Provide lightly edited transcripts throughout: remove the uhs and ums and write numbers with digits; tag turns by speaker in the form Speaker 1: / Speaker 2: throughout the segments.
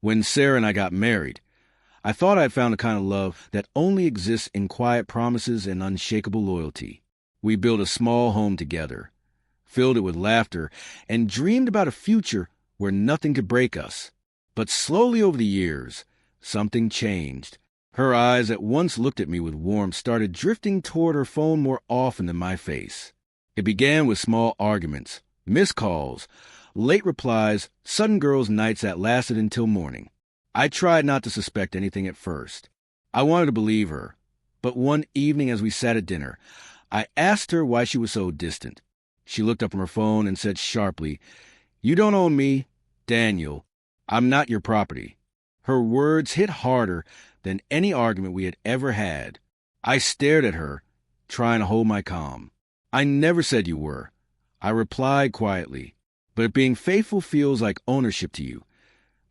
Speaker 1: When Sarah and I got married, I thought I'd found a kind of love that only exists in quiet promises and unshakable loyalty. We built a small home together, filled it with laughter, and dreamed about a future where nothing could break us. But slowly over the years, something changed. Her eyes that once looked at me with warmth started drifting toward her phone more often than my face. It began with small arguments, missed calls, late replies, sudden girls' nights that lasted until morning. I tried not to suspect anything at first. I wanted to believe her. But one evening as we sat at dinner, I asked her why she was so distant. She looked up from her phone and said sharply, "You don't own me, Daniel. I'm not your property." Her words hit harder than any argument we had ever had. I stared at her, trying to hold my calm. "I never said you were," I replied quietly. "But if being faithful feels like ownership to you,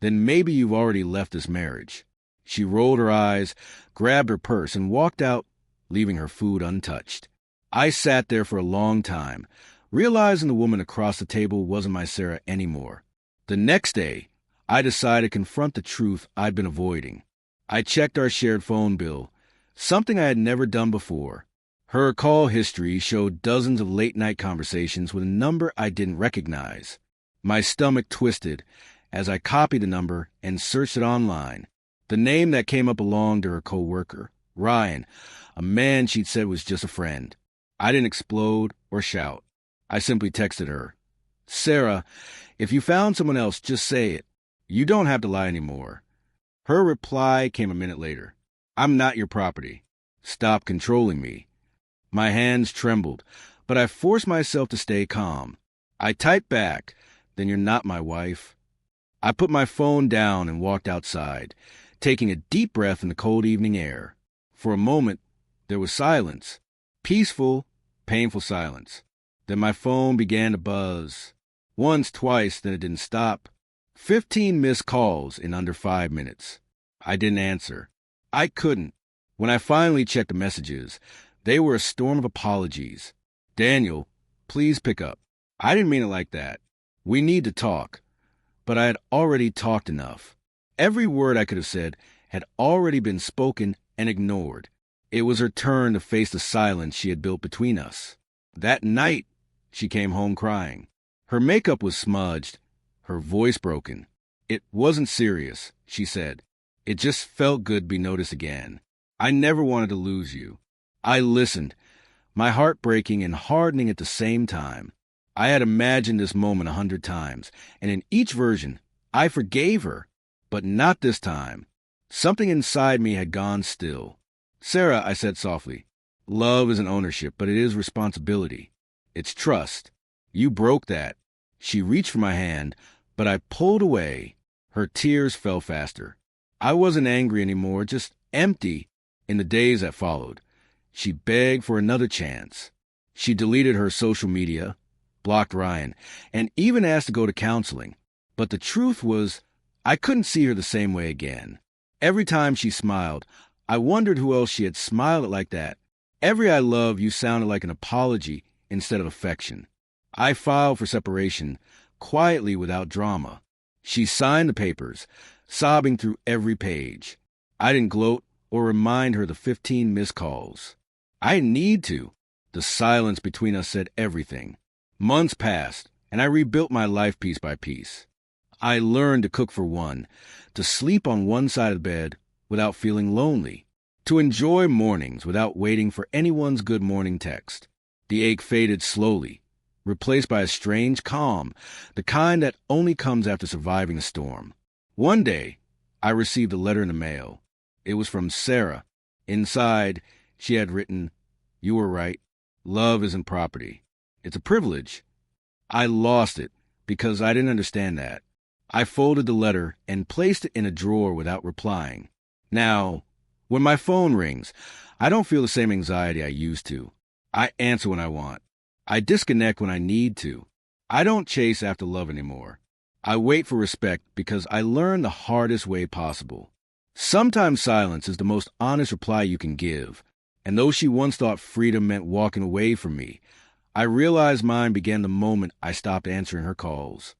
Speaker 1: then maybe you've already left this marriage." She rolled her eyes, grabbed her purse, and walked out, leaving her food untouched. I sat there for a long time, realizing the woman across the table wasn't my Sarah anymore. The next day, I decided to confront the truth I'd been avoiding. I checked our shared phone bill, something I had never done before. Her call history showed dozens of late-night conversations with a number I didn't recognize. My stomach twisted as I copied the number and searched it online. The name that came up belonged to her co-worker, Ryan, a man she'd said was just a friend. I didn't explode or shout. I simply texted her, "Sarah, if you found someone else, just say it. You don't have to lie anymore." Her reply came a minute later. "I'm not your property. Stop controlling me." My hands trembled, but I forced myself to stay calm. I typed back, "Then you're not my wife." I put my phone down and walked outside, taking a deep breath in the cold evening air. For a moment, there was silence. Peaceful, painful silence. Then my phone began to buzz. Once, twice, then it didn't stop. 15 missed calls in under 5 minutes. I didn't answer. I couldn't. When I finally checked the messages, they were a storm of apologies. "Daniel, please pick up. I didn't mean it like that. We need to talk." But I had already talked enough. Every word I could have said had already been spoken and ignored. It was her turn to face the silence she had built between us. That night, she came home crying. Her makeup was smudged, her voice broken. "It wasn't serious," she said. "It just felt good to be noticed again. I never wanted to lose you." I listened, my heart breaking and hardening at the same time. I had imagined this moment 100 times, and in each version, I forgave her, but not this time. Something inside me had gone still. "Sarah," I said softly, "love isn't ownership, but it is responsibility. It's trust. You broke that." She reached for my hand, but I pulled away. Her tears fell faster. I wasn't angry anymore, just empty. In the days that followed, she begged for another chance. She deleted her social media, blocked Ryan, and even asked to go to counseling. But the truth was, I couldn't see her the same way again. Every time she smiled, I wondered who else she had smiled at like that. Every "I love you" sounded like an apology instead of affection. I filed for separation, quietly without drama. She signed the papers, sobbing through every page. I didn't gloat or remind her of the 15 missed calls. I didn't need to. The silence between us said everything. Months passed, and I rebuilt my life piece by piece. I learned to cook for one, to sleep on one side of the bed without feeling lonely, to enjoy mornings without waiting for anyone's good morning text. The ache faded slowly, replaced by a strange calm, the kind that only comes after surviving a storm. One day, I received a letter in the mail. It was from Sarah. Inside, she had written, "You were right. Love isn't property. It's a privilege." I lost it because I didn't understand that. I folded the letter and placed it in a drawer without replying. Now, when my phone rings, I don't feel the same anxiety I used to. I answer when I want. I disconnect when I need to. I don't chase after love anymore. I wait for respect because I learned the hardest way possible. Sometimes silence is the most honest reply you can give. And though she once thought freedom meant walking away from me, I realized mine began the moment I stopped answering her calls.